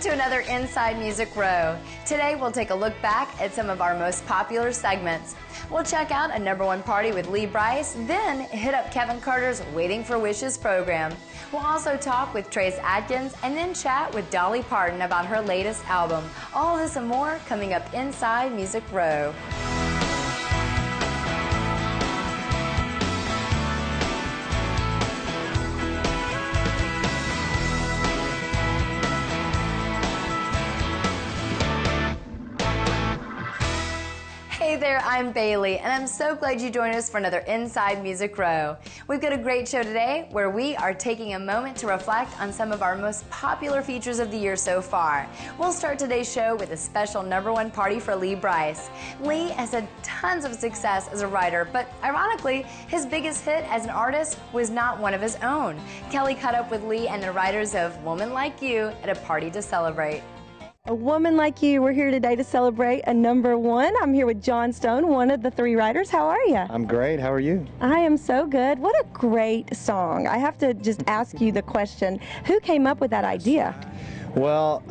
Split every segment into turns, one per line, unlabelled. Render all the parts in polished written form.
to another Inside Music Row. Today we'll take a look back at some of our most popular segments. We'll check out a #1 party with Lee Brice, then hit up Kevin Carter's Waiting for Wishes program. We'll also talk with Trace Adkins and then chat with Dolly Parton about her latest album. All this and more coming up Inside Music Row. Hey there, I'm Bailey, and I'm so glad you joined us for another Inside Music Row. We've got a great show today where we are taking a moment to reflect on some of our most popular features of the year so far. We'll start today's show with a special #1 party for Lee Brice. Lee has had tons of success as a writer, but ironically, his biggest hit as an artist was not one of his own. Kelly caught up with Lee and the writers of Woman Like You at a party to celebrate.
A Woman Like You, we're here today to celebrate a #1. I'm here with John Stone, one of the 3 writers. How are you?
I'm great. How are you?
I am so good. What a great song. I have to just ask you the question, who came up with that idea?
Well,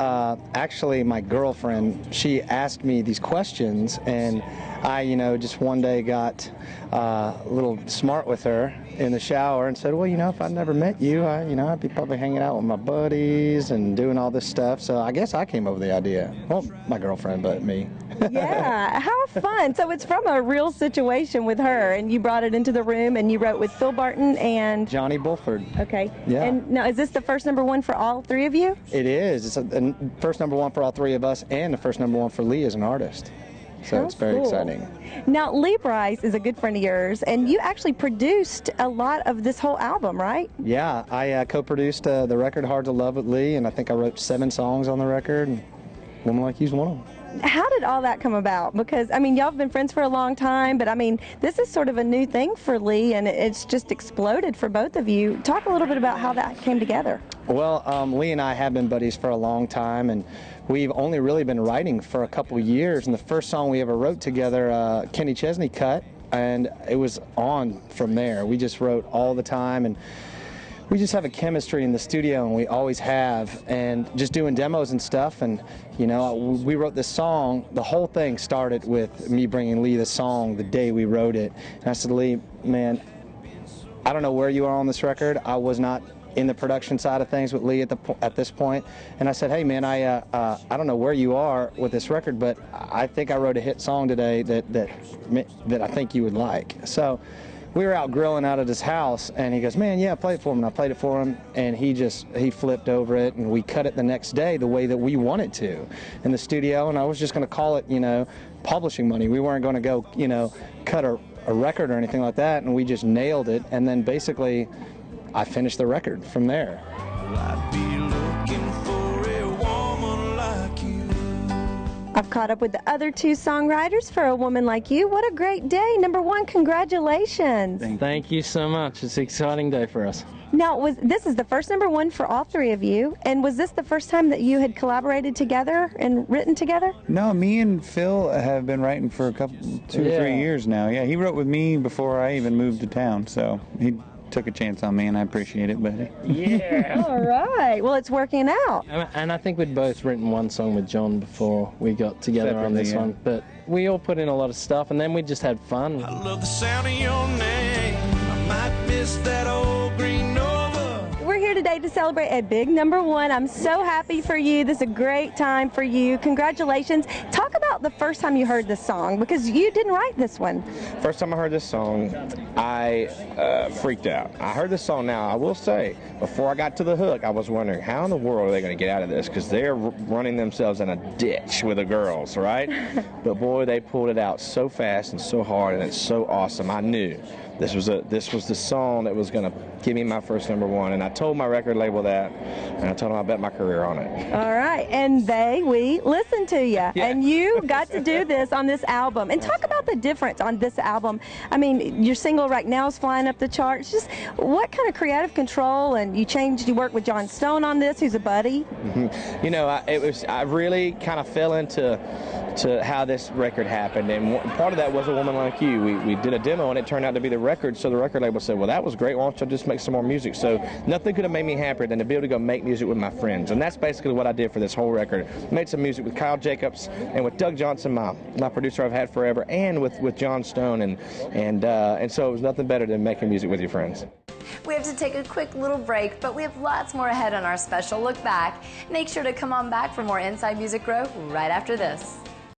actually, my girlfriend, she asked me these questions, and I, just one day got a little smart with her in the shower and said, well, if I'd never met you, I'd be probably hanging out with my buddies and doing all this stuff. So I guess I came up with the idea. Well, my girlfriend, but me.
Yeah, how fun. So it's from a real situation with her, and you brought it into the room, and you wrote with Phil Barton and
Johnny Bulford.
Okay.
Yeah.
And now, is this the first #1 for all 3 of you?
It is. It's the first #1 for all 3 of us, and the first #1 for Lee as an artist. So it's very exciting.
Now, Lee Brice is a good friend of yours, and you actually produced a lot of this whole album, right?
Yeah, I co-produced the record Hard to Love with Lee, and I think I wrote 7 songs on the record, and Woman Like You's one of them.
How did all that come about? Because, y'all have been friends for a long time, but, this is sort of a new thing for Lee, and it's just exploded for both of you. Talk a little bit about how that came together.
Well, Lee and I have been buddies for a long time, and we've only really been writing for a couple years. And the first song we ever wrote together, Kenny Chesney cut, and it was on from there. We just wrote all the time, and we just have a chemistry in the studio, and we always have, and just doing demos and stuff. And we wrote this song. The whole thing started with me bringing Lee the song the day we wrote it, and I said, Lee, man, I don't know where you are on this record. I was not in the production side of things with Lee at this point, and I said, hey man, I don't know where you are with this record, but I think I wrote a hit song today that I think you would like. So we were out grilling out at his house, and he goes, man, yeah, play it for him. And I played it for him, and he flipped over it, and we cut it the next day the way that we wanted to in the studio. And I was just going to call it, publishing money. We weren't going to go, cut a record or anything like that, and we just nailed it. And then basically I finished the record from there.
I'd be looking for a woman like you.
I've caught up with the other 2 songwriters for A Woman Like You. What a great day. #1, congratulations.
Thank you so much. It's an exciting day for us.
Now, this is the first #1 for all 3 of you, and was this the first time that you had collaborated together and written together?
No, me and Phil have been writing for 2 or 3 years now. Yeah, he wrote with me before I even moved to town, so he took a chance on me, and I appreciate it, buddy.
Yeah.
All right. Well, it's working out.
And I think we'd both written one song with John before we got together on this one. But we all put in a lot of stuff, and then we just had fun.
I love the sound of your name. I might miss that old green Nova.
We're here today to celebrate a big #1. I'm so happy for you. This is a great time for you. Congratulations. Talk about the first time you heard this song, because you didn't write this one.
First time I heard this song, I freaked out. I heard this song now. I will say, before I got to the hook, I was wondering, how in the world are they going to get out of this? Because they're running themselves in a ditch with the girls, right? But boy, they pulled it out so fast and so hard, and it's so awesome. I knew this was the song that was going to give me my first #1, and I told my record label that, and I told them I bet my career on it.
All right, and we listened to you, and you got to do this on this album. And talk about the difference on this album. Your single right now is flying up the charts. Just what kind of creative control, and you worked with John Stone on this, who's a buddy.
I really kind of fell into how this record happened. And part of that was A Woman Like You. We did a demo and it turned out to be the record, so the record label said, well, that was great, why don't you just make some more music? So nothing could have made me happier than to be able to go make music with my friends. And that's basically what I did for this whole record. Made some music with Kyle Jacobs and with Doug Johnson, my producer I've had forever, and with John Stone. And so it was nothing better than making music with your friends.
We have to take a quick little break, but we have lots more ahead on our special look back. Make sure to come on back for more Inside Music Row right after this.